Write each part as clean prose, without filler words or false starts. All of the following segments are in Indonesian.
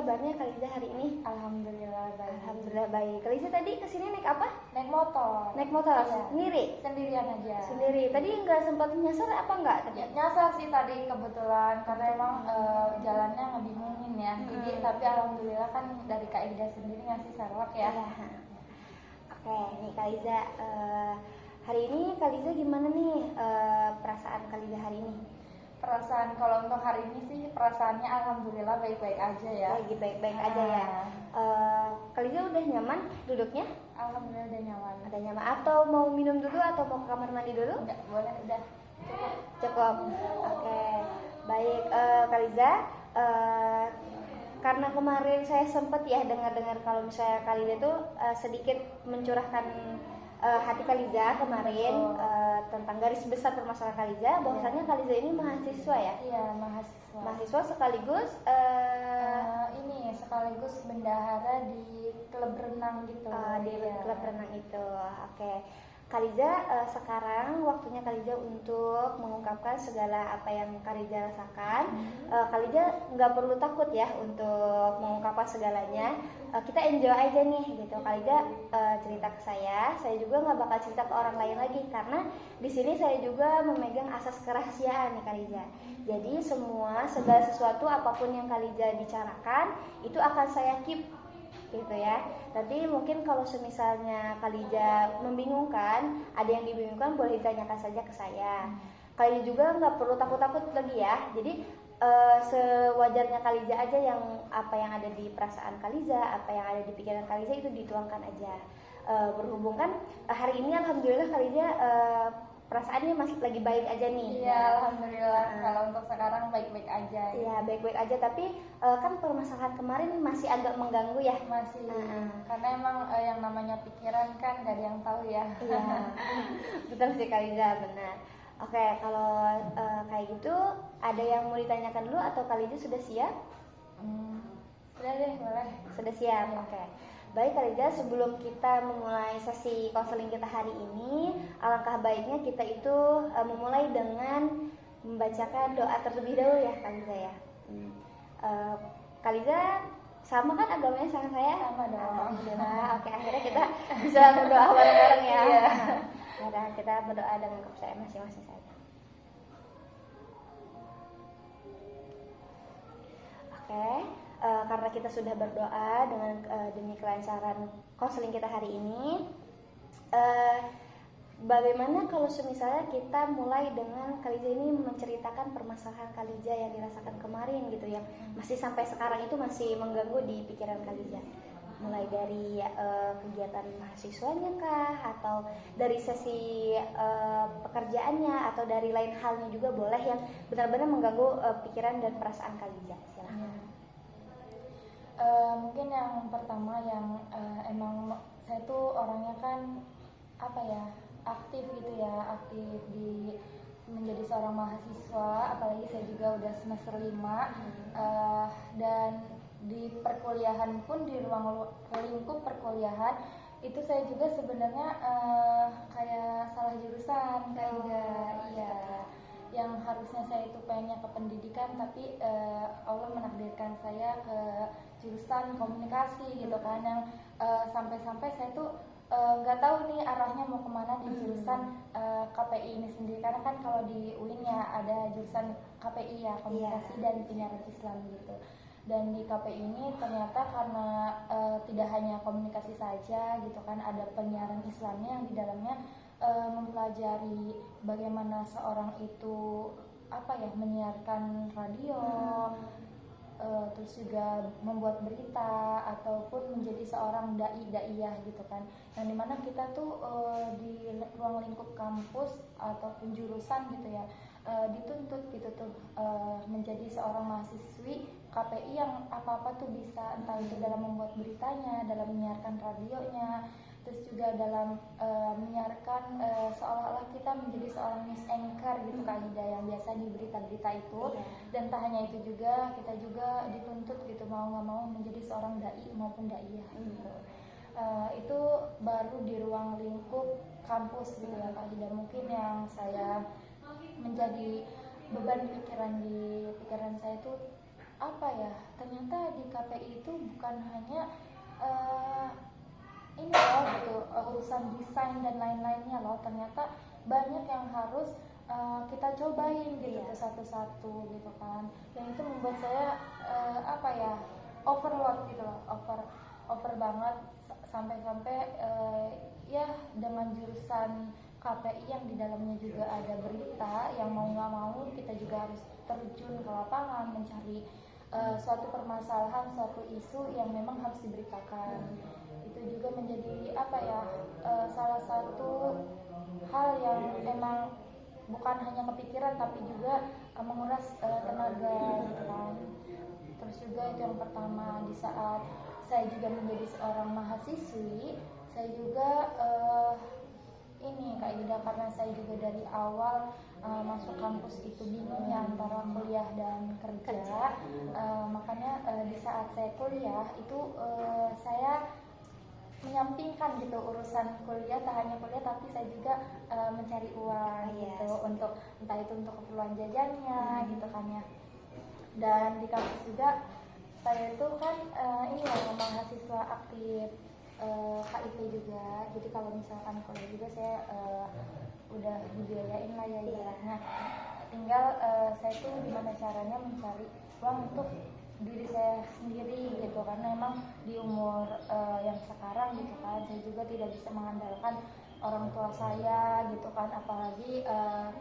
kabarnya Kaliza hari ini? Alhamdulillah baik. Alhamdulillah baik. Kaliza tadi kesini naik apa? Naik motor. Naik motor Iya. sendiri? Sendirian aja. Sendiri. Tadi nggak sempat nyasar apa nggak tadi? Ya, nyasar sih tadi kebetulan karena emang jalannya ngebingungin ya. Jadi tapi alhamdulillah kan dari Kak Ida sendiri ngasih serwak ya. Iya. Oke, nih Kaliza, hari ini Kaliza gimana nih perasaan Kaliza hari ini? Perasaan kalau untuk hari ini sih perasaannya alhamdulillah baik-baik aja ya. Lagi baik-baik aja ya. Kaliza udah nyaman duduknya? Alhamdulillah udah nyaman. Ada nyaman atau mau minum dulu atau mau ke kamar mandi dulu? Enggak boleh udah. Cukup. Oke. Baik, Kaliza, karena kemarin saya sempat ya dengar-dengar kalau misalnya Kaliza tuh sedikit mencurahkan hati Kaliza kemarin tentang garis besar permasalahan Kaliza, bahwasanya Kaliza ini mahasiswa ya? Iya, mahasiswa. Mahasiswa sekaligus ini sekaligus bendahara di klub renang gitu. di Iya. klub renang itu. Oke. Kaliza, sekarang waktunya Kaliza untuk mengungkapkan segala apa yang Kaliza rasakan. Kaliza nggak perlu takut ya untuk mengungkapkan segalanya. Kita enjoy aja nih gitu. Kaliza cerita ke saya juga nggak bakal cerita ke orang lain lagi karena di sini saya juga memegang asas kerahasiaan nih Kaliza. Jadi segala sesuatu apapun yang Kaliza bicarakan itu akan saya keep gitu ya. Nanti mungkin kalau semisalnya Kaliza membingungkan, ada yang dibingungkan boleh ditanyakan saja ke saya. Kaliza juga nggak perlu takut-takut lagi ya. Jadi sewajarnya Kaliza aja yang apa yang ada di perasaan Kaliza, apa yang ada di pikiran Kaliza itu dituangkan aja. Berhubung kan hari ini alhamdulillah Kaliza perasaannya masih lagi baik aja nih. Iya, alhamdulillah. Kalau untuk sekarang baik-baik aja. Iya, baik-baik aja, tapi kan permasalahan kemarin masih agak mengganggu ya. Masih. Karena emang yang namanya pikiran kan gak ada yang tahu ya. Iya. Betul sih Kaliza, benar. Oke, kalau kayak gitu ada yang mau ditanyakan dulu atau Kaliza sudah siap? Udah deh, boleh. Sudah siap. Oke. Baik Kaliza, sebelum kita memulai sesi konseling kita hari ini, alangkah baiknya kita itu memulai dengan membacakan doa terlebih dahulu ya Kaliza ya. Kaliza sama kan agamanya sama saya? Sama dong. Alhamdulillah. Oke, akhirnya kita bisa berdoa bareng-bareng ya. Iya. Nah, kita berdoa dengan kepercayaan masing-masing saja. Oke. Karena kita sudah berdoa dengan demi kelancaran konseling kita hari ini, bagaimana kalau misalnya kita mulai dengan Kaliza ini menceritakan permasalahan Kaliza yang dirasakan kemarin gitu ya, masih sampai sekarang itu masih mengganggu di pikiran Kaliza, mulai dari kegiatan mahasiswanya kah, atau dari sesi pekerjaannya, atau dari lain halnya juga boleh yang benar-benar mengganggu pikiran dan perasaan Kaliza. Silahkan. Mungkin yang pertama yang emang saya tuh orangnya kan apa ya, aktif gitu ya, aktif di menjadi seorang mahasiswa, apalagi saya juga udah semester 5 dan di perkuliahan pun, di ruang lingkup perkuliahan itu saya juga sebenarnya kayak salah jurusan kayak iya, yang harusnya saya itu pengennya ke pendidikan, tapi Allah menakdirkan saya ke jurusan komunikasi gitu kan, yang sampai-sampai saya tuh nggak tahu nih arahnya mau kemana di jurusan KPI ini sendiri, karena kan kalau di UIN ya ada jurusan KPI ya, komunikasi dan penyiaran Islam gitu. Dan di KPI ini ternyata karena tidak hanya komunikasi saja gitu kan, ada penyiaran Islamnya yang di dalamnya mempelajari bagaimana seorang itu apa ya, menyiarkan radio, terus juga membuat berita ataupun menjadi seorang daiyah gitu kan, yang dimana kita tuh di ruang lingkup kampus ataupun jurusan gitu ya, dituntut gitu tuh menjadi seorang mahasiswi KPI yang apa-apa tuh bisa, entah itu dalam membuat beritanya, dalam menyiarkan radionya, terus juga dalam menyiarkan seolah-olah kita menjadi seorang news anchor gitu Kak Hida, yang biasa di berita-berita itu. Dan tak hanya itu juga, kita juga dituntut gitu mau nggak mau menjadi seorang dai maupun daiyah gitu. Itu baru di ruang lingkup kampus gitu ya Kak Hida. Mungkin yang saya menjadi beban pikiran di pikiran saya itu apa ya, ternyata di KPI itu bukan hanya eh, ini loh gitu, urusan desain dan lain-lainnya loh, ternyata banyak yang harus kita cobain gitu satu-satu gitu kan. Dan itu membuat saya apa ya, overload gitu loh, over banget sampai-sampai ya dengan jurusan KPI yang di dalamnya juga ada berita, yang mau nggak mau kita juga harus terjun ke lapangan mencari suatu permasalahan, suatu isu yang memang harus diberitakan. Itu juga menjadi apa ya, salah satu hal yang emang bukan hanya kepikiran tapi juga menguras tenaga gitu kan. Terus juga itu yang pertama, di saat saya juga menjadi seorang mahasiswi, saya juga ini Kak Ida, karena saya juga dari awal masuk kampus itu bingung ya antara kuliah dan kerja. Makanya di saat saya kuliah itu saya menyampingkan gitu urusan kuliah, tak hanya kuliah tapi saya juga mencari uang gitu, untuk entah itu untuk keperluan jajannya gitu kan ya. Dan di kampus juga saya itu kan ini ya mahasiswa aktif KIP juga, jadi kalau misalkan kuliah juga saya udah dibiayain lah ya ibaratnya. Tinggal saya tuh gimana caranya mencari uang untuk diri saya sendiri gitu, karena emang di umur yang sekarang gitu kan, saya juga tidak bisa mengandalkan orang tua saya gitu kan, apalagi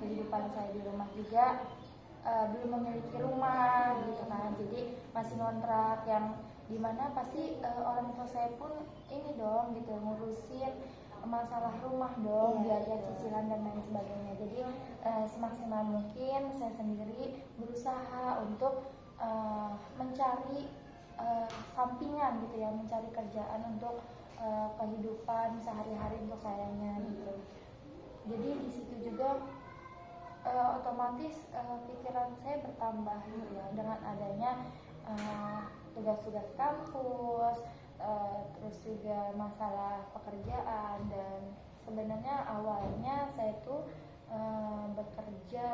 kehidupan saya di rumah juga belum memiliki rumah gitu kan, jadi masih ngontrak yang dimana pasti orang tua saya pun ini dong gitu ngurusin masalah rumah dong, biaya cicilan dan lain sebagainya. Jadi semaksimal mungkin saya sendiri berusaha untuk mencari sampingan gitu ya, mencari kerjaan untuk kehidupan sehari-hari untuk sayanya gitu. Jadi di situ juga otomatis pikiran saya bertambah gitu ya, dengan adanya tugas-tugas kampus, terus juga masalah pekerjaan. Dan sebenarnya awalnya saya tuh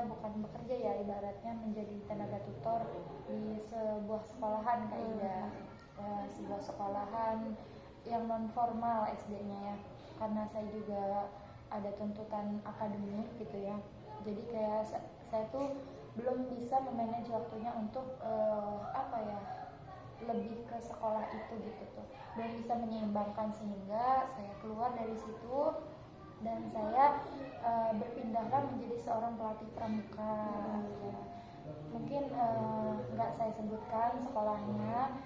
bukan bekerja ya, ibaratnya menjadi tenaga tutor di sebuah sekolahan kayak sebuah sekolahan yang non formal SD-nya ya, karena saya juga ada tuntutan akademik gitu ya. Jadi kayak saya tuh belum bisa memanage waktunya untuk apa ya, lebih ke sekolah itu gitu tuh, belum bisa menyeimbangkan, sehingga saya keluar dari situ dan saya berpindahlah menjadi seorang pelatih pramuka. Mungkin nggak saya sebutkan sekolahnya,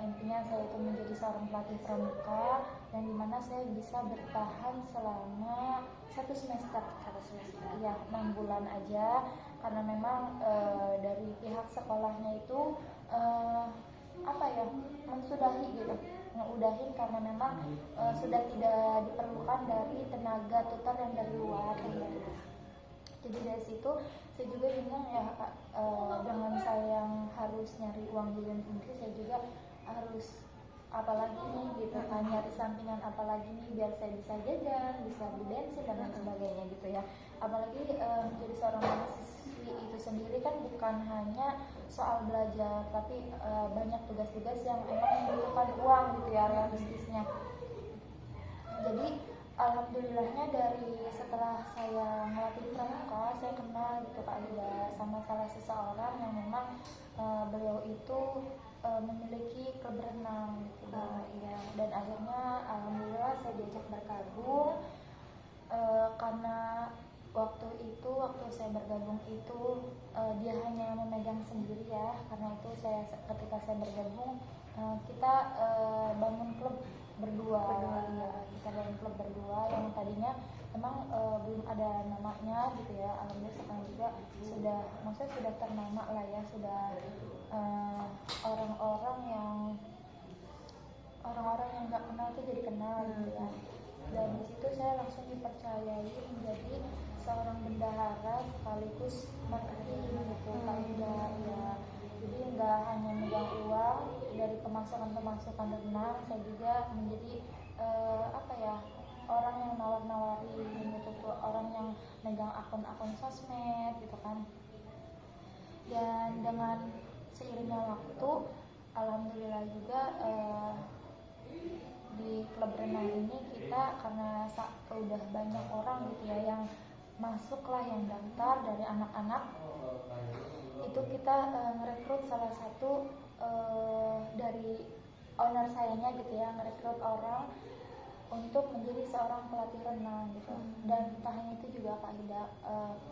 intinya saya itu menjadi seorang pelatih pramuka, dan dimana saya bisa bertahan selama satu semester, ya 6 bulan aja, karena memang dari pihak sekolahnya itu apa ya, mensudahi gitu, ngeudahin karena memang sudah tidak diperlukan dari tenaga tutor yang dari luar gitu. Jadi dari situ saya juga bingung ya Kak, dengan saya yang harus nyari uang jajan sendiri, saya juga harus apalagi nih gitu kan, nyari sampingan apalagi nih biar saya bisa jajan, bisa beli bensin dan lain sebagainya gitu ya. Apalagi menjadi seorang mahasiswi itu sendiri kan bukan hanya soal belajar, tapi banyak tugas-tugas yang emang membutuhkan uang gitu ya, realistisnya. Jadi alhamdulillahnya dari setelah saya ngelatih pramuka, saya kenal gitu Kak Ida sama salah seseorang yang memang beliau itu memiliki klub renang gitu. Ya. Dan akhirnya alhamdulillah saya diajak bergabung karena waktu saya bergabung itu dia hanya memegang sendiri ya, karena itu ketika saya bergabung kita bangun klub berdua. Ya, kita bangun klub berdua yang tadinya memang belum ada namanya gitu ya. Alhamdulillah sekarang juga sudah ternama lah ya, sudah orang-orang yang nggak kenal tuh jadi kenal gitu ya. Dan di situ saya langsung dipercayai menjadi seorang bendahara sekaligus marketing gitu Kak Ida ya. Jadi nggak hanya megang uang dari pemasukan renang, saya juga menjadi apa ya, orang yang nawar-nawarin gitu tuh, orang yang megang akun-akun sosmed gitu kan. Dan dengan seiringnya waktu alhamdulillah juga di klub renang ini kita karena udah banyak orang gitu ya yang masuk lah, yang daftar dari anak-anak, itu kita ngerekrut salah satu dari owner sayanya gitu ya, ngerekrut orang untuk menjadi seorang pelatih renang gitu. Dan tak hanya itu juga Kak Ida,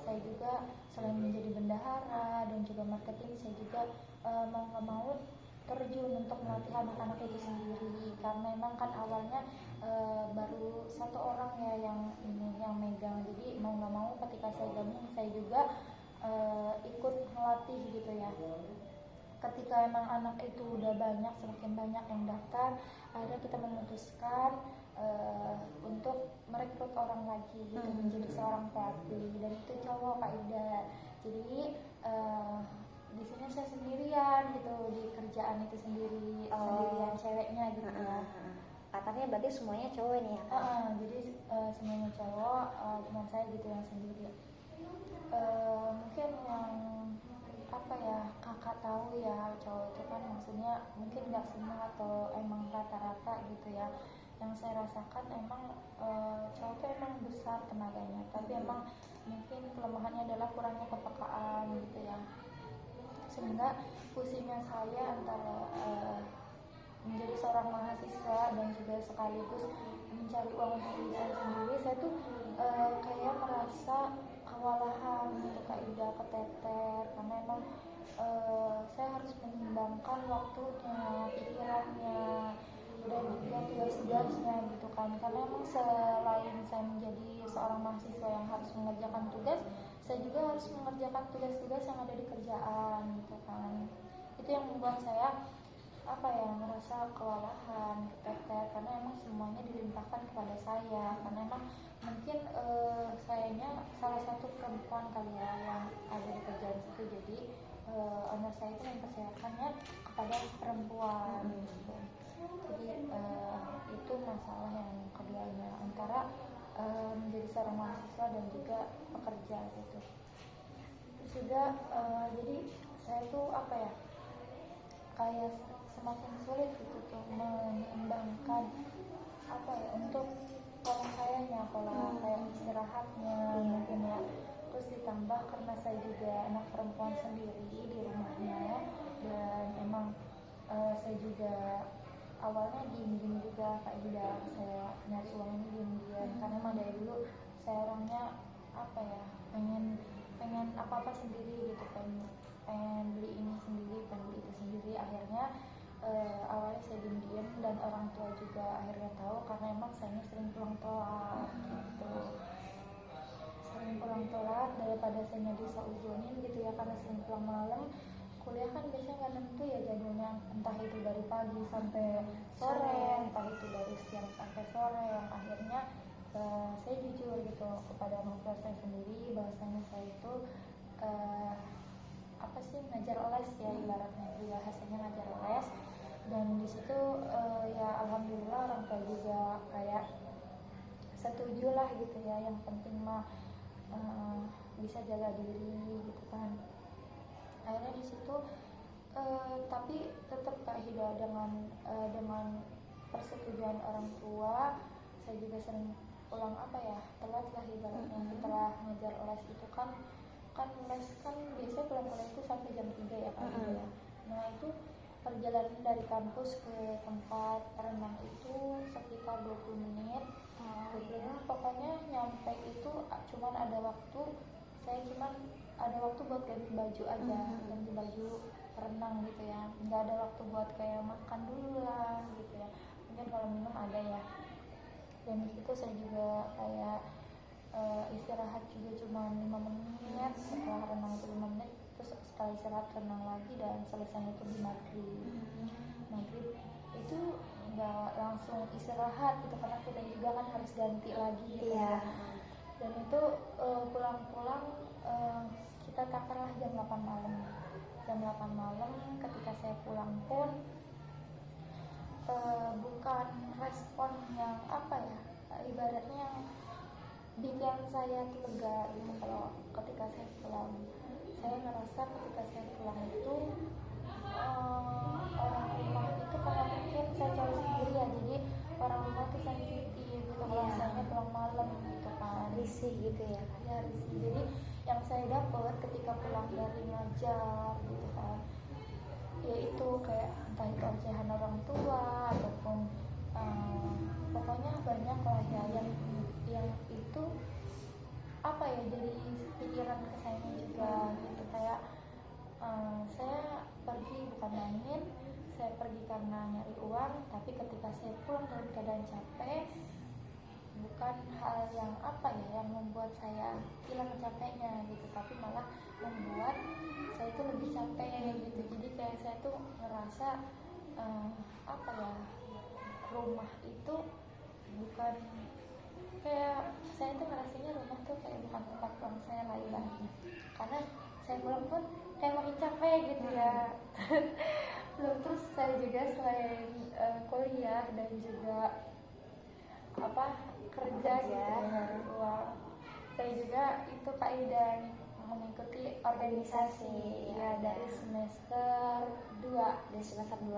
saya juga selain menjadi bendahara dan juga marketing, saya juga mau nggak mau terjun untuk melatih anak-anak itu sendiri, karena memang kan awalnya baru satu orang ya yang megang, jadi mau nggak mau ketika saya gabung saya juga ikut melatih gitu ya. Ketika emang anak itu udah banyak, semakin banyak yang daftar, akhirnya kita memutuskan untuk merekrut orang lagi gitu menjadi seorang pelatih, dan itu cowok Kak Ida. Jadi di sini saya sendirian gitu di kerjaan itu sendirian ceweknya gitu ya. Katanya berarti semuanya cowok nih ya Kak? Jadi semuanya cowok, cuma saya gitu yang sendiri. Mungkin yang apa ya, kakak tahu ya, cowok itu kan maksudnya mungkin nggak semua atau emang rata-rata gitu ya. Yang saya rasakan emang cowok itu emang besar tenaganya, tapi emang mungkin kelemahannya adalah kurangnya kepekaan gitu ya, sehingga pusingnya saya antara menjadi seorang mahasiswa dan juga sekaligus mencari uang untuk diri saya sendiri. Saya tuh kayak merasa kewalahan gitu Kak Ida, keteter, karena emang saya harus menyimbangkan waktunya, pikirannya, dan juga tugas-tugasnya gitu kan. Karena emang selain saya menjadi seorang mahasiswa yang harus mengerjakan tugas, saya juga harus mengerjakan tugas-tugas yang ada di kerjaan gitu kan. Itu yang membuat saya merasa kewalahan, keteter, karena emang semuanya dilimpahkan kepada saya, karena emang mungkin sayanya salah satu perempuan kali ya yang ada di kerjaan situ, jadi owner saya itu mempercayakannya kepada perempuan gitu. Jadi itu masalah yang keduanya antara menjadi seorang mahasiswa dan juga pekerja gitu. Terus juga jadi saya tuh kayak semakin sulit gitu tuh menyeimbangkan untuk pola kayak istirahatnya mungkin ya. Terus ditambah karena saya juga anak perempuan sendiri di rumahnya, dan emang saya juga awalnya diem-diem juga Kak Ida, saya nyari uang ini diem-diem karena emang dari dulu saya orangnya pengen apa-apa sendiri gitu, pengen beli ini sendiri, pengen beli itu sendiri. Akhirnya awalnya saya diem-diem dan orang tua juga akhirnya tahu, karena emang saya sering pulang telat gitu, sering pulang telat daripada saya disauzonin gitu ya, karena sering pulang malam. Kuliah kan biasanya nggak tentu ya jadwalnya, entah itu dari pagi sampai sore, entah itu dari siang sampai sore. Yang akhirnya saya jujur gitu kepada orang tua saya sendiri bahwasanya saya itu ngajar les ya, ibaratnya bahasanya ngajar les. Dan di situ ya alhamdulillah orang tua juga kayak setuju lah gitu ya, yang penting mah bisa jaga diri gitu kan. Akhirnya di situ tapi tetap Kak Hida dengan persetujuan orang tua, saya juga sering pulang telat lah ibaratnya. Setelah ngajar les itu kan les kan biasanya pulang kuliah itu sampai jam 3 ya Kak Hida ya. Nah itu perjalanan dari kampus ke tempat renang itu sekitar 20 menit. Pokoknya nyampe itu cuman ada waktu buat ganti baju aja, ganti baju renang gitu ya, nggak ada waktu buat kayak makan dulu lah gitu ya, mungkin kalau minum ada ya. Dan di situ saya juga kayak istirahat juga cuma 5 menit, setelah renang itu 5 menit, terus sekali istirahat renang lagi, dan selesainya itu di maghrib itu nggak langsung istirahat gitu, karena kita juga kan harus ganti lagi gitu ya. Dan itu pulang-pulang kita takarlah jam 8 malam. Jam 8 malam ketika saya pulang pun bukan respon yang ibaratnya yang bikin saya lega gitu. Kalau ketika saya pulang, saya ngerasa ketika saya pulang itu orang rumah itu karena mungkin saya cowok sendiri ya, jadi orang rumah tuh sensitif gitu kalau misalnya pulang malam gitu kan, risih gitu ya kan. ya risih. Jadi yang saya dapat ketika pulang dari ngajar gitu kan, yaitu kayak entah itu ocehan orang tua ataupun pokoknya banyak lah ya yang itu apa ya, jadi pikiran ke saya juga gitu. Kayak saya pergi bukan main, saya pergi karena nyari uang, tapi ketika saya pulang dalam keadaan capek, bukan hal yang apa ya yang membuat saya hilang capeknya gitu, tapi malah membuat saya itu lebih capek gitu. Jadi kayak saya tuh ngerasa apa ya, rumah itu bukan kayak, saya tuh ngerasanya rumah tuh kayak bukan tempat pulang saya lah ibaratnya, karena saya pulang pun kayak makin capek gitu ya. Belum terus saya juga selain kuliah dan juga apa kerja gitu ya, uang, saya juga itu kaidah mengikuti organisasi ya dari semester 2. Dari semester 2.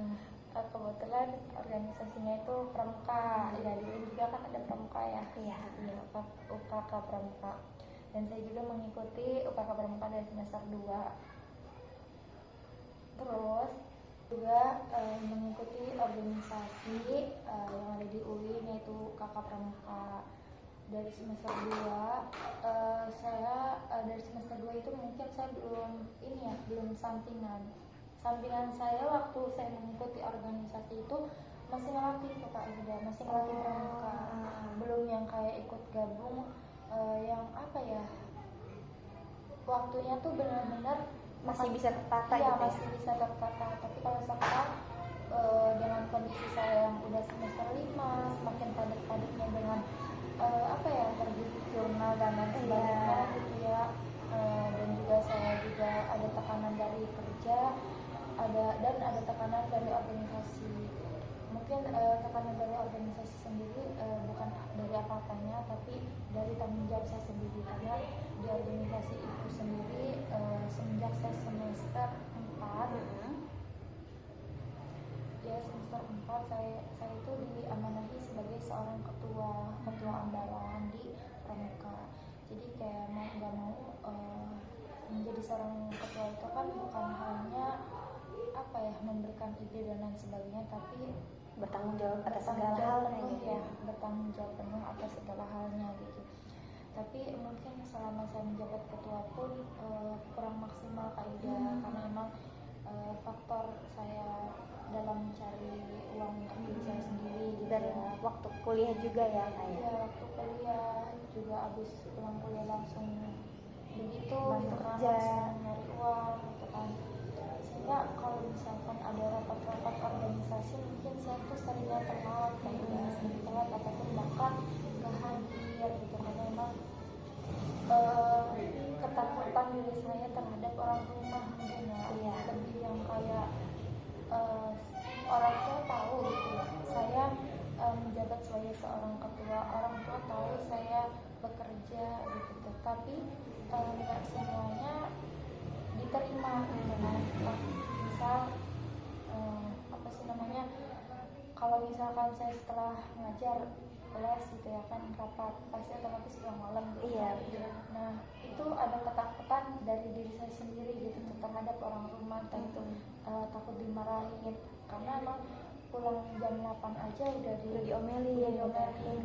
Nah kebetulan organisasinya itu pramuka ya, dulu juga kan ada pramuka ya, Iya. UKK pramuka, dan saya juga mengikuti UKK pramuka dari semester 2. Terus juga mengikuti organisasi yang ada di UIN, yaitu kakak pramuka dari semester 2. Saya dari semester 2 itu mungkin saya belum sampingan saya waktu saya mengikuti organisasi itu masih ngelatih tuh Kak Ida, masih ngelatih pramuka, belum yang kayak ikut gabung yang apa ya, waktunya tuh benar-benar Masih bisa tertata ya, gitu masih bisa tertata. Tapi kalau sekarang dengan kondisi saya yang udah semester 5, semakin padat-padatnya dengan apa ya, terbit jurnal dan lain sebagainya gitu ya, dan juga saya juga ada tekanan dari kerja, dan ada tekanan dari organisasi. Mungkin tekanan dari organisasi sendiri bukan dari apa-apanya, tapi dari tanggung jawab saya sendiri, karena di organisasi itu sendiri semenjak saya semester 4 ya, semester 4 saya itu diamanahi sebagai seorang ketua ambalan di pramuka. Jadi kayak mau nggak mau menjadi seorang ketua itu kan bukan hanya apa ya, memberikan ide dan lain sebagainya, tapi bertanggung jawab atas segala halnya gitu ya, bertanggung jawab penuh atas segala halnya gitu. Tapi mungkin selama saya menjabat ketua pun kurang maksimal kaidah, karena emang faktor saya dalam mencari uang untuk diri saya sendiri gitu. Dan waktu kuliah juga ya kayak ya, waktu kuliah juga abis pulang kuliah langsung begitu gitu kan, kerja, langsung nyari uang gitu kan. Sehingga kalau misalkan ada rapat-rapat organisasi, mungkin saya tuh seringnya telat ataupun bahkan nggak hadir gitu, karena emang ketakutan diri saya terhadap orang rumah mungkin ya, lebih yang kayak orang tua tahu gitu saya menjabat sebagai seorang ketua, orang tua tahu saya bekerja gitu, tapi nggak semuanya diterima gitu kan. Misal apa sih namanya, kalau misalkan saya setelah ngajar kelas gitu ya kan, rapat pasti otomatis pulang malam gitu. Nah itu ada ketakutan dari diri saya sendiri gitu terhadap orang rumah, entah itu takut dimarahin, karena emang pulang jam 8 aja udah diomelin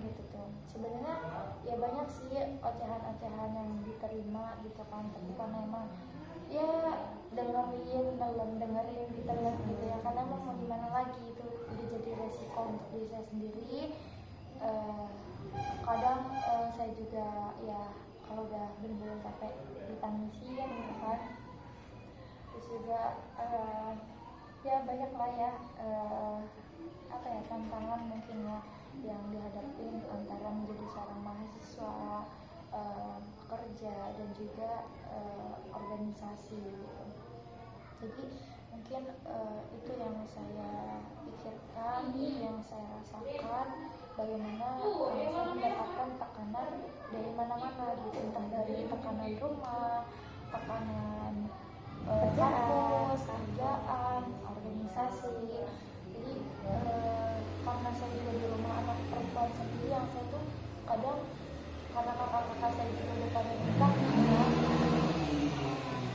gitu tuh. Sebenarnya ya banyak sih ocehan-ocehan yang diterima gitu kan, tapi karena emang ya dengerin ditelan gitu ya, karena emang mau gimana lagi, itu udah jadi resiko untuk diri saya sendiri. Kadang saya juga ya kalau udah bener-bener capek ditangisin gitu kan. Terus juga ya banyak lah ya apa ya, tantangan mungkin ya yang dihadapin antara menjadi seorang mahasiswa, kerja dan juga organisasi gitu. Jadi mungkin itu yang saya pikirkan, yang saya rasakan, bagaimana saya mendapatkan tekanan dari mana-mana gitu, entah dari tekanan rumah, tekanan kampus, kerjaan, organisasi. Jadi karena saya juga di rumah anak perempuan sendiri, yang saya tuh kadang karena kakak-kakak saya juga udah pada nikah gitu ya,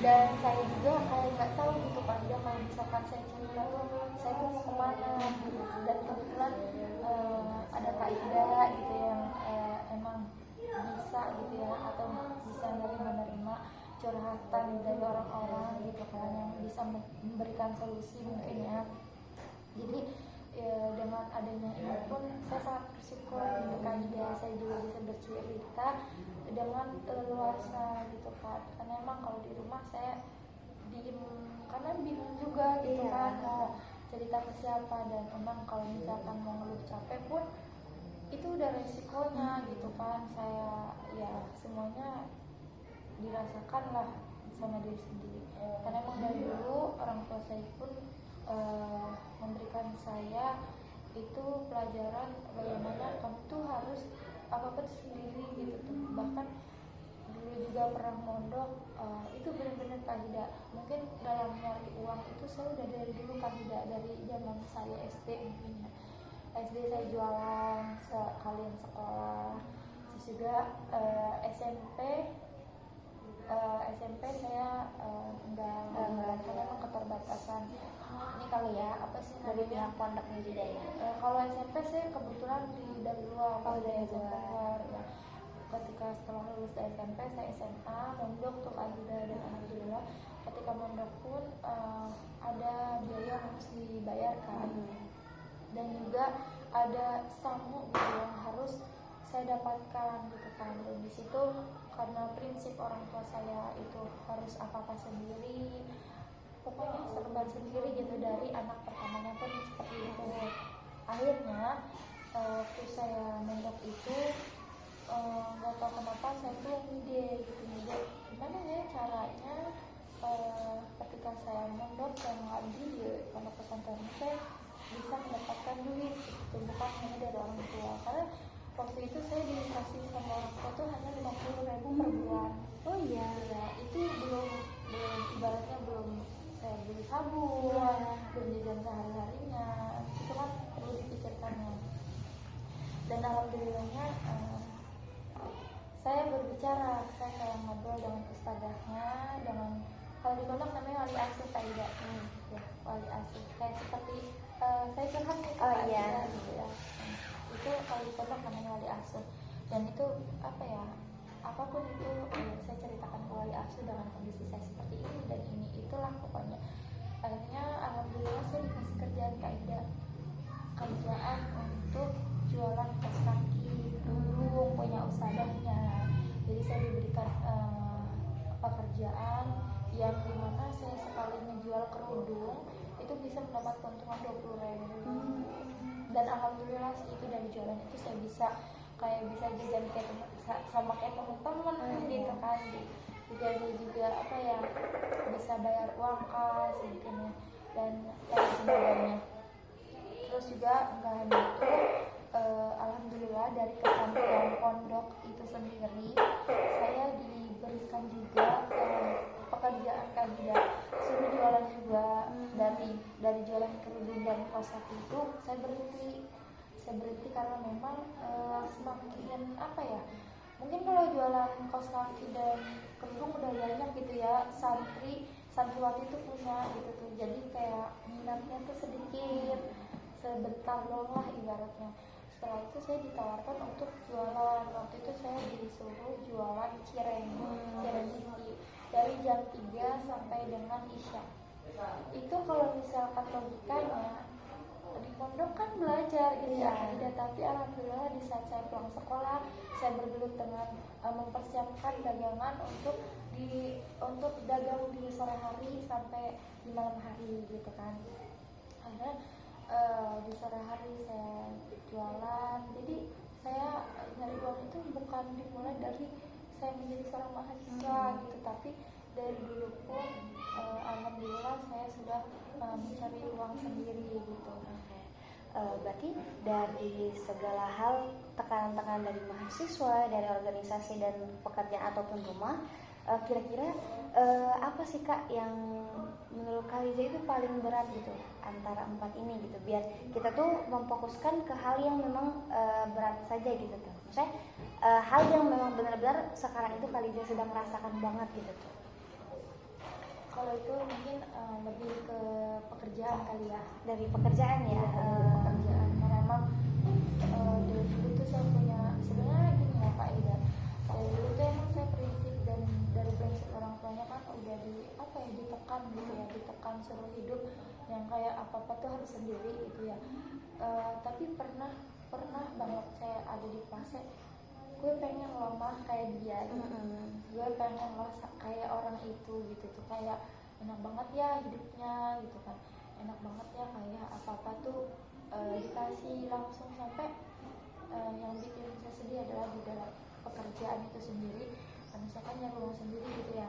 dan saya juga kayak nggak tahu gitu kan dia kalau misalkan saya cerita tuh saya tuh kemana gitu. Dan kebetulan ada Kak Ida gitu yang emang bisa gitu ya, atau bisa menerima curhatan dari orang-orang gitu kan, yang bisa memberikan solusi mungkin ya. Jadi dengan adanya ini pun saya sangat bersyukur gitu kan, ya saya juga bisa bercerita dengan leluasa gitu kan, karena emang kalau di rumah saya diem karena bingung juga gitu kan mau cerita ke siapa. Dan emang kalau misalkan mau ngeluh capek pun itu udah resikonya gitu kan, saya ya semuanya dirasakan lah sama diri sendiri, karena emang dari dulu orang tua saya pun memberikan saya itu pelajaran bagaimana kamu tuh harus apa-apa tuh sendiri gitu tuh. Bahkan dulu juga pernah mondok, itu benar-benar Kahida. Mungkin dalam nyari uang itu saya udah dari dulu Kahida, dari zaman saya SD mungkin ya. SD saya jualan sekalian sekolah, terus juga SMP saya enggak karena emang keterbatasan ini kali ya, apa sih dari namanya, pihak pondoknya juga ya. kalau SMP saya kebetulan dari luar, dari SMP luar ya. Ketika setelah lulus dari SMP saya SMA mondok tuh Kahida, dan alhamdulillah ketika mondok pun ada biaya yang harus dibayarkan, dan juga ada samu gitu yang harus saya dapatkan gitu kan. Dan di situ karena prinsip orang tua saya itu harus apa-apa sendiri, pokoknya serba sendiri gitu, dari anak pertamanya pun seperti itu. Akhirnya waktu saya mondok itu nggak tahu kenapa saya tuh ngide gimana ya caranya ketika saya mondok dan ngaji di pondok pesantren saya bisa mendapatkan duit gitu, bukan hanya dari orang tua, karena waktu itu saya dikasih sama orang tua tuh hanya 50.000 per bulan. Oh iya Ya itu belum ibaratnya belum saya beli sabun, belum jajan sehari-harinya, itu kan perlu dipikirkannya. Dan alhamdulillahnya saya berbicara, saya kayak ngobrol dengan ustazahnya, dengan kalau di pondok namanya wali asuh Kahida, ya wali asuh, kayak seperti saya curhat nih ke Kahida gitu ya. Itu kalau di pondok namanya wali asuh, dan itu apa ya, apapun itu saya ceritakan ke wali asuh dengan kondisi saya seperti ini dan ini itulah pokoknya. Akhirnya alhamdulillah saya dikasih kerjaan Kahida, kerjaan untuk jualan kaos kaki, kerudung, punya usahanya. Jadi saya diberikan pekerjaan yang dimana saya sekali menjual kerudung itu bisa mendapat keuntungan 20.000. Dan alhamdulillah itu dari jualan itu saya bisa jajan kayak sama kayak teman-teman gitu kan. Juga saya juga apa ya, bisa bayar uang kas mungkin ya, dan lain sebagainya. Terus juga nggak hanya itu, alhamdulillah dari kesatuan pondok itu sendiri saya diberikan juga pekerjaan Kahida, suruh jualan juga. Dari jualan kerudung dan kaos kaki itu saya berhenti karena memang semakin apa ya, mungkin kalau jualan kaos kaki dan kerudung udah banyak gitu ya, santriwati itu punya gitu tuh, jadi kayak minatnya tuh sedikit, sebentar doang lah ibaratnya. Setelah itu saya ditawarkan untuk jualan. Waktu itu saya disuruh jualan cireng isi dari jam 3 sampai dengan isya. Itu kalau misalkan logikanya di pondok kan belajar gitu ya, tapi alhamdulillah di saat saya pulang sekolah saya bergelut dengan mempersiapkan dagangan untuk dagang di sore hari sampai di malam hari gitu kan. Akhirnya di sore hari saya jualan, jadi saya nyari uang itu bukan dimulai dari saya menjadi seorang mahasiswa gitu, tapi dari dulu pun alhamdulillah saya sudah mencari uang sendiri gitu. Berarti dari segala hal, tekanan-tekanan dari mahasiswa, dari organisasi dan pekerjaan ataupun rumah, Kira-kira apa sih Kak yang menurut Khaliza itu paling berat gitu antara 4 ini gitu, biar kita tuh memfokuskan ke hal yang memang berat saja gitu tuh. Misalnya hal yang memang benar-benar sekarang itu Khaliza sedang merasakan banget gitu tuh. Kalau itu mungkin lebih ke pekerjaan kali ya. Dari pekerjaan ya. Pekerjaan karena emang dari dulu tuh saya punya, sebenarnya gini ya Kak Ida, dari dulu tuh emang saya prinsip, dan dari prinsip orang tuanya kan udah ditekan gitu ya, ditekan suruh hidup yang kayak apa-apa tuh harus sendiri gitu ya. Tapi pernah banget saya ada di fase gue pengen loh mah kayak dia gitu. Gue pengen loh kayak orang itu gitu tuh, kayak enak banget ya hidupnya gitu kan, enak banget ya kayak apa-apa tuh dikasih langsung, sampai yang bikin saya sedih adalah di dalam pekerjaan itu sendiri. Misalkan yang rumah sendiri gitu ya,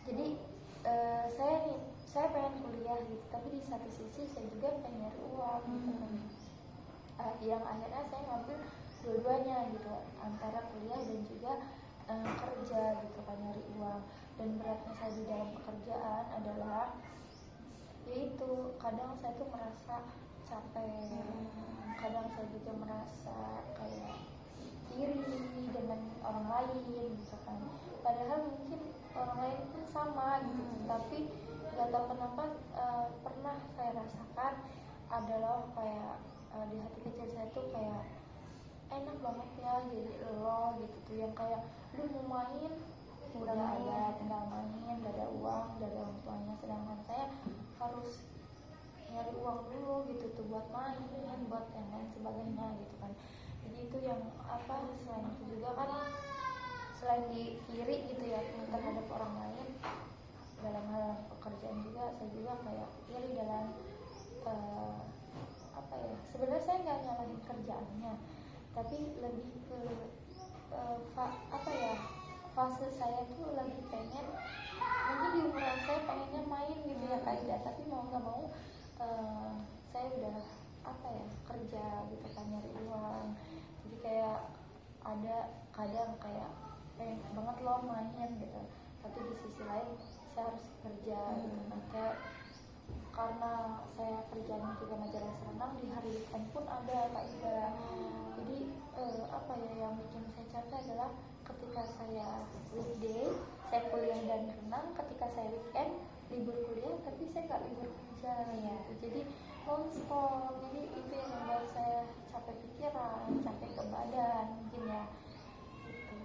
jadi saya pengen kuliah gitu, tapi di satu sisi saya juga pengen nyari uang gitu kan. Yang akhirnya saya ngambil dua-duanya gitu, antara kuliah dan juga kerja gitu kan, nyari uang. Dan beratnya saya di dalam pekerjaan adalah yaitu kadang saya tuh merasa capek, kadang saya juga merasa kayak iri dengan orang lain gitu kan, padahal mungkin orang lain pun sama gitu. Tapi gak tahu kenapa pernah saya rasakan adalah kayak di hati kecil saya tuh kayak enak banget ya jadi lo gitu tuh, yang kayak lu mau main udah ada, tinggal main, gak ada uang dari orang tuanya, sedangkan saya harus nyari uang dulu gitu tuh buat main, buat yang lain sebagainya gitu kan. Jadi itu yang selain itu juga kan, selain di iri gitu ya terhadap orang lain dalam hal pekerjaan juga, saya juga kayak iri dalam sebenarnya saya nggak nyalahin kerjaannya, tapi lebih ke fase saya tuh lagi pengen, mungkin di umuran saya pengennya main gitu ya kayak, tapi mau nggak mau saya udah kerja gitu kan, nyari uang. Jadi kayak ada kadang kayak pengen banget lo main gitu, tapi di sisi lain saya harus kerja gitu kan. Kayak karena saya kerjanya juga majalah renang, di hari weekend pun ada Kak Ida. Jadi yang bikin saya capek adalah ketika saya weekday saya kuliah dan renang, ketika saya weekend libur kuliah tapi saya nggak libur kerja ya. Jadi non-stop, jadi itu yang membuat saya capek pikiran, capek ke badan mungkin ya gitu.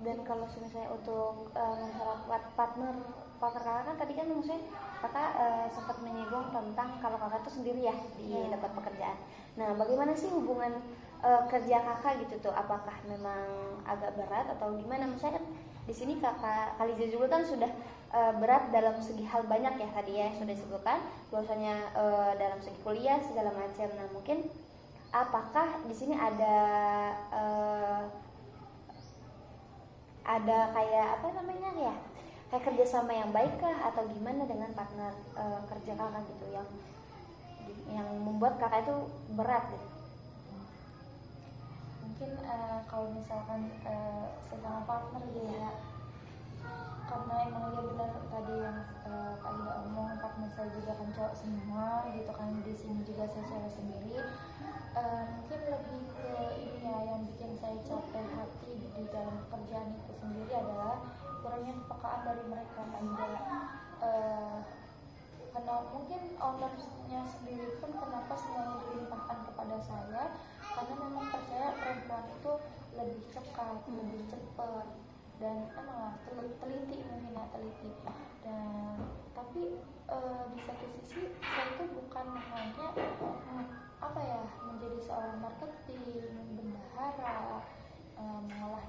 Dan kalau misalnya untuk masalah partner kakak kan tadi kan maksudnya kakak sempat menyinggung tentang kalau kakak tuh sendiri ya di tempat pekerjaan. Nah, bagaimana sih hubungan kerja kakak gitu tuh? Apakah memang agak berat atau gimana? Misalnya kan di sini kakak Khaliza juga kan sudah berat dalam segi hal banyak ya tadi ya sudah disebutkan bahwasanya dalam segi kuliah segala macam. Nah, mungkin apakah di sini ada kayak kayak kerjasama yang baik kah atau gimana dengan partner kerja kakak gitu yang membuat kakak itu berat gitu? Mungkin kalau misalkan sama partner gitu ya, karena emang ya benar tadi yang Kak Ida omong, partner saya juga kan cowok semua gitu kan, di sini juga saya cewek sendiri. Mungkin lebih ke ini ya, yang bikin saya capek hati di dalam pekerjaan itu sendiri adalah kurangnya kepekaan dari mereka Kak Ida. Karena mungkin ownernya sendiri pun kenapa semuanya dilimpahkan kepada saya, karena memang percaya perempuan itu lebih cepat, lebih cepat, dan emang teliti mungkin ya, teliti. Dan tapi di satu sisi saya itu bukan hanya menjadi seorang marketing, bendahara, mengolah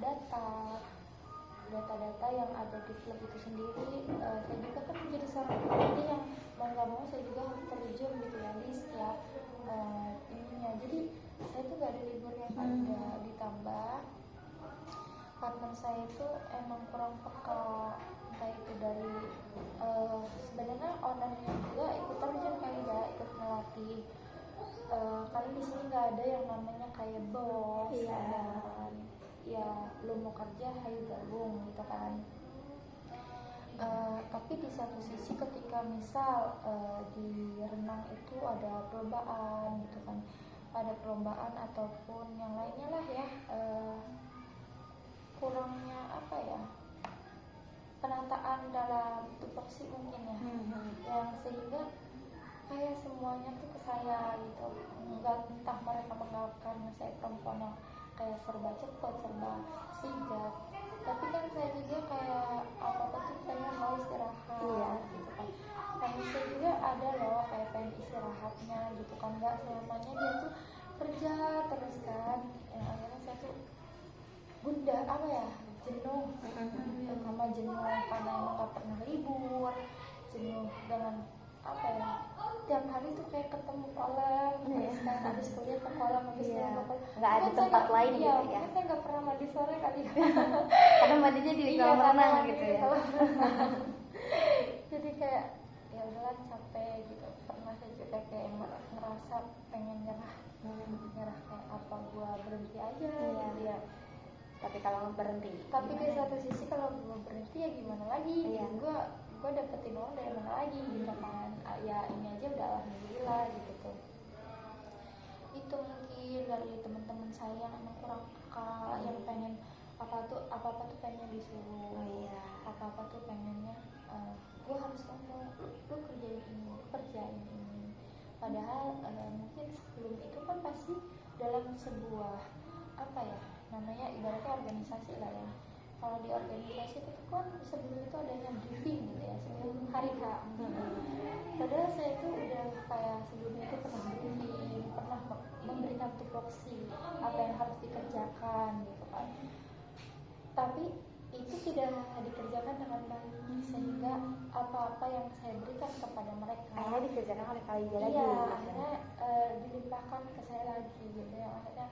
data-data yang ada di klub itu sendiri. Saya juga kan menjadi seorang pelatih yang mau nggak mau saya juga harus terjun gitu ya di setiap ininya. Jadi saya tuh gak ada liburnya kan, ditambah partner saya itu emang kurang peka, entah itu dari sebenarnya ownernya juga ikut terjun kayak ikut melatih. Karena di sini nggak ada yang namanya kayak bos, ada kerja hayu gabung gitu kan. Tapi di satu sisi ketika misal di renang itu ada perlombaan gitu kan, ada perlombaan ataupun yang lainnya lah ya, kurangnya apa ya, penataan dalam tupoksi mungkin ya, yang sehingga kayak semuanya tuh ke saya gitu, nggak, entah mereka menganggapkan saya perempuan yang kayak serba cepat, serba sigap, tapi kan saya juga kayak apa-apa tuh pengen mau istirahat gitu kan. Kayak saya juga ada loh kayak pengen istirahatnya gitu kan, nggak selamanya dia tuh kerja terus kan, yang akhirnya saya tuh bunda apa ya, jenuh, terutama jenuh karena emang gak pernah libur, jenuh dengan apa ya, tiap hari tuh kayak ketemu kolam, terus kan habis kuliah ke kolam, habis kuliah ke kolam, nggak ada tempat lain gitu ya. Mungkin saya nggak pernah mandi sore kali ya. Karena mandinya di kolam renang gitu ya. Jadi kayak ya udahlah, capek gitu. Pernah saya juga kayak ngerasa pengen nyerah kayak apa gua berhenti aja gitu ya. Tapi kalau berhenti, tapi di satu sisi kalau gua berhenti ya gimana lagi, gua dapetin uang dari mana lagi gitu kan. Ya ini aja udah alhamdulillah gitu tuh. Itu mungkin dari teman-teman saya yang emang kurang peka, yang pengen apa tuh pengen disuruh, apa tuh pengennya gue harus ngomong, lu kerjain ini, padahal mungkin sebelum itu kan pasti dalam sebuah apa ya namanya, ibaratnya organisasi lah ya. Kalau di organisasi itu kan sebelum itu adanya briefing gitu ya, sebelum hari H. Padahal saya itu udah kayak sebelumnya itu pernah briefing, pernah memberikan tupoksi apa yang harus dikerjakan gitu kan. Tapi itu tidak dikerjakan dengan baik, sehingga apa-apa yang saya berikan kepada mereka akhirnya dikerjakan oleh Khaliza lagi. Iya, akhirnya dilimpahkan ke saya lagi gitu ya. Akhirnya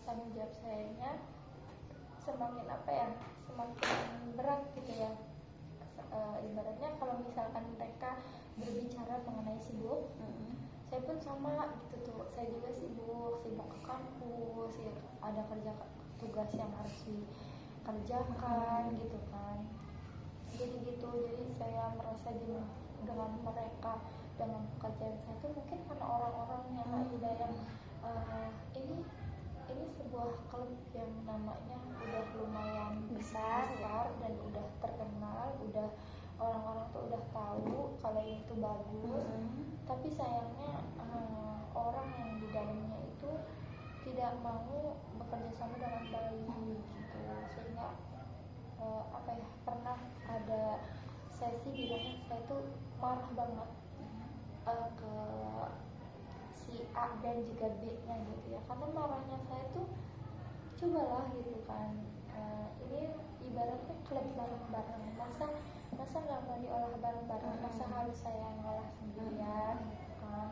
tanggung jawab sayanya semakin apa ya, semakin berat gitu ya. Ibaratnya kalau misalkan mereka berbicara mengenai sibuk, saya pun sama gitu tuh. Saya juga sibuk ke kampus ya, ada kerja tugas yang harus dikerjakan gitu kan. Jadi gitu, jadi saya merasa jenuh dengan mereka, dengan pekerjaan saya tuh mungkin karena orang-orang yang ada yang ini sebuah klub yang namanya udah lumayan besar dan udah terkenal, udah orang-orang tuh udah tahu kalau itu bagus, tapi sayangnya orang yang di dalamnya itu tidak mau bekerja sama dengan baik gitu, sehingga apa ya, pernah ada sesi di mana saya tuh marah banget ke si A dan juga B nya gitu ya, karena marahnya saya tuh cobalah gitu kan, ini ibaratnya klub bareng-bareng, masa nggak mau diolah bareng-bareng, masa harus saya ngolah sendirian gitu kan.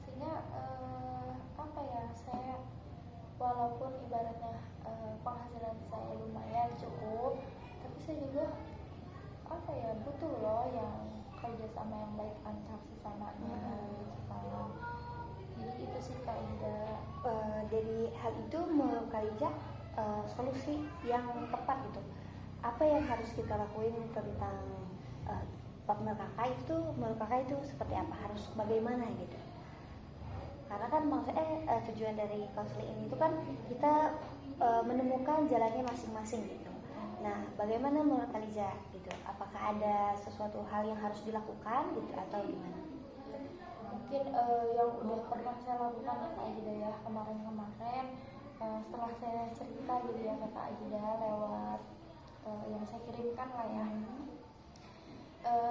Sehingga apa ya, saya walaupun ibaratnya penghasilan saya lumayan cukup, tapi saya juga apa ya, butuh loh yang kerja sama yang baik antar sesamanya gitu kan. Jadi itu sih Kak Ida. Dari hal itu menurut Khaliza solusi yang tepat gitu, apa yang harus kita lakuin tentang partner kakak itu, menurut kakak itu seperti apa, harus bagaimana gitu? Karena kan maksudnya tujuan dari konseling ini itu kan kita menemukan jalannya masing-masing gitu. Nah, bagaimana menurut Khaliza gitu? Apakah ada sesuatu hal yang harus dilakukan gitu atau gimana? Mungkin yang udah pernah saya lakukan ya Kak Aida ya, kemarin setelah saya cerita gitu ya ke Kak Aida lewat yang saya kirimkan lah ya,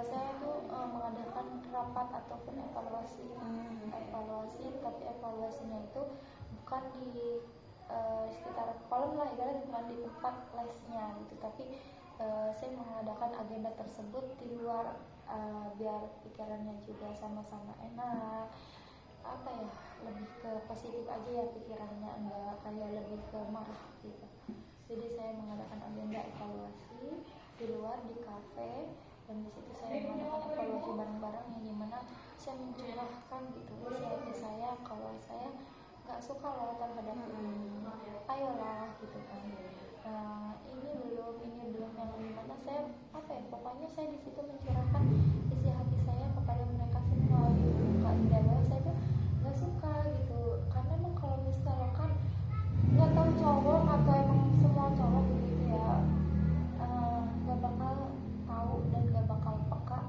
saya tuh mengadakan rapat ataupun evaluasi, tapi evaluasinya itu bukan di sekitar kolom lah, ibaratnya bukan di tempat lesnya gitu, tapi saya mengadakan agenda tersebut di luar, biar pikirannya juga sama-sama enak, apa ya, lebih ke positif aja ya pikirannya, enggak kayak lebih ke marah gitu. Jadi saya mengadakan agenda evaluasi di luar di kafe, dan di situ saya mengadakan evaluasi bareng-bareng yang dimana saya mencurahkan gitu isi saya kalau saya nggak suka loh terhadap ini, ayolah gitu kan, ini belum yang gimana, saya apa ya, pokoknya saya di situ mencurahkan isi hati saya kepada mereka semua gitu. Kak bahwa saya tuh nggak suka gitu, karena emang kalau misalkan nggak tahu cowok atau emang semua cowok begitu ya, nggak bakal tahu dan nggak bakal peka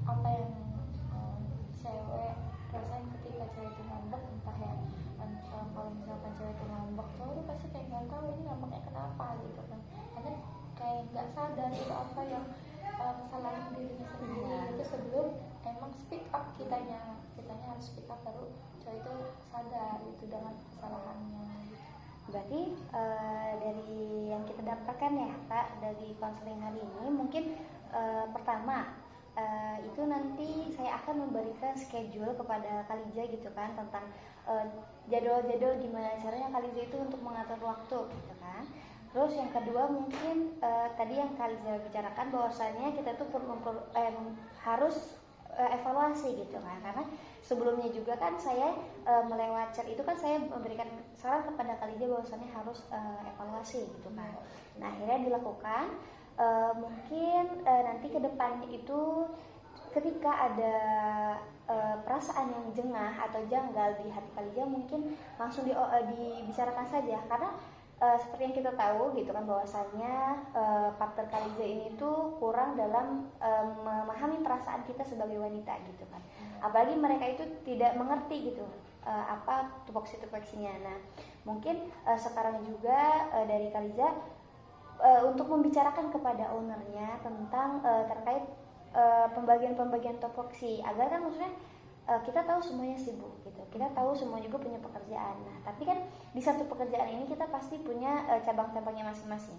apa yang cewek rasain ketika cewek itu ngambek. Entah ya, kalau misalkan cewek itu ngambek, cowok tuh pasti kayak nggak tahu ini ngambeknya kenapa gitu kan, karena kayak nggak sadar itu apa yang kesalahan dirinya sendiri itu sebelum emang speak up. Kitanya harus speak up, baru cowok itu sadar itu dengan kesalahannya gitu. Berarti dari yang kita dapatkan ya Kak dari konseling hari ini, mungkin pertama itu nanti saya akan memberikan schedule kepada Khaliza gitu kan, tentang jadwal-jadwal gimana caranya Khaliza itu untuk mengatur waktu gitu kan. Terus yang kedua mungkin tadi yang Khaliza bicarakan bahwasannya kita tuh harus evaluasi gitu kan, karena sebelumnya juga kan saya melewat chat itu kan saya memberikan saran kepada Khaliza bahwasannya harus evaluasi gitu kan. Nah akhirnya dilakukan. Mungkin nanti ke depannya itu ketika ada perasaan yang jengah atau janggal di hati Khaliza, mungkin langsung dibicarakan saja, karena seperti yang kita tahu gitu kan bahwasannya partner Khaliza ini tuh kurang dalam memahami perasaan kita sebagai wanita gitu kan. Apalagi mereka itu tidak mengerti gitu apa tupoksi-tupoksinya. Nah mungkin sekarang juga dari Khaliza untuk membicarakan kepada ownernya tentang terkait pembagian topoksi, agar kan maksudnya kita tahu semuanya sibuk gitu, kita tahu semua juga punya pekerjaan. Nah tapi kan di satu pekerjaan ini kita pasti punya cabang-cabangnya masing-masing.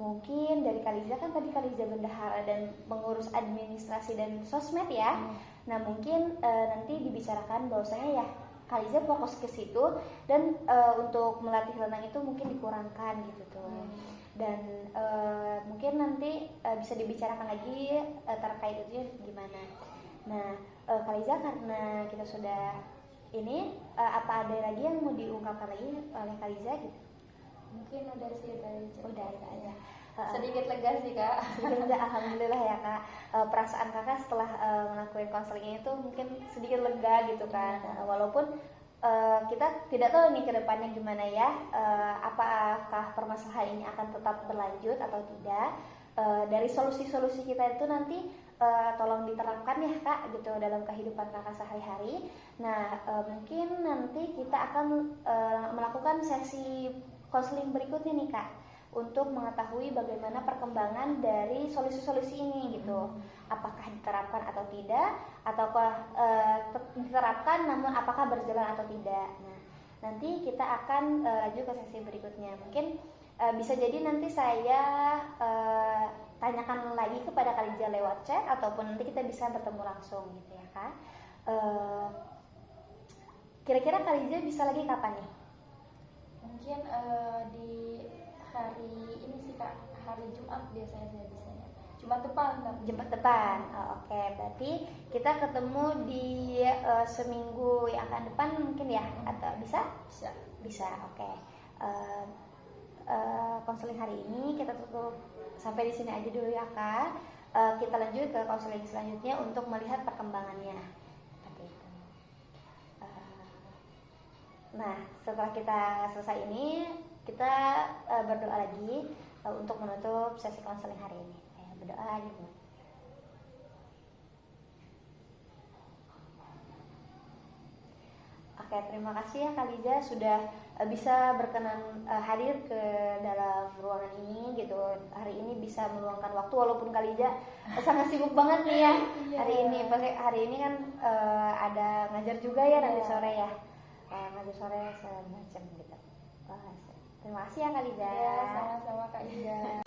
Mungkin dari Khaliza kan tadi Khaliza bendahara dan mengurus administrasi dan sosmed ya. Nah mungkin nanti dibicarakan bahwasanya ya Khaliza fokus ke situ, dan untuk melatih renang itu mungkin dikurangkan gitu tuh. Dan mungkin nanti bisa dibicarakan lagi terkait itu gimana. Nah Khaliza, karena kita sudah ini apa ada lagi yang mau diungkapkan lagi oleh Khaliza gitu? Mungkin udah sih dari Udah itu aja. Sedikit lega sih Kak. Sedikit lega, alhamdulillah ya Kak. Perasaan Kakak setelah melakukan konseling itu mungkin sedikit lega gitu kan. Walaupun kita tidak tahu nih ke depannya gimana ya, apakah permasalahan ini akan tetap berlanjut atau tidak. Dari solusi-solusi kita itu nanti tolong diterapkan ya Kak gitu dalam kehidupan Kakak sehari-hari. Nah mungkin nanti kita akan melakukan sesi konseling berikutnya nih Kak, untuk mengetahui bagaimana perkembangan dari solusi-solusi ini gitu. Apakah diterapkan atau tidak, ataukah diterapkan namun apakah berjalan atau tidak. Nah nanti kita akan lanjut ke sesi berikutnya. Mungkin bisa jadi nanti saya tanyakan lagi kepada Khaliza lewat chat, ataupun nanti kita bisa bertemu langsung gitu ya Kak. Kira-kira Khaliza bisa lagi kapan nih? Mungkin di hari ini sih Kak, hari Jumat biasanya saya bisanya. Jumat depan. Oke, berarti kita ketemu di seminggu yang akan depan mungkin ya, atau bisa? Bisa. Oke. Konseling hari ini kita tutup sampai di sini aja dulu ya Kak. Kita lanjut ke konseling selanjutnya untuk melihat perkembangannya. Seperti itu. Nah, setelah kita selesai ini, kita berdoa lagi untuk menutup sesi konseling hari ini. Berdoa lagi Bu. Oke, terima kasih ya Khaliza sudah bisa berkenan hadir ke dalam ruangan ini gitu. Hari ini bisa meluangkan waktu, walaupun Khaliza sangat sibuk banget nih ya hari ini. Hari ini kan ada ngajar juga ya nanti sore ya. Ngajar sore semacam gitu. Terima kasih ya Khaliza. Ya, sama-sama Kak Ida.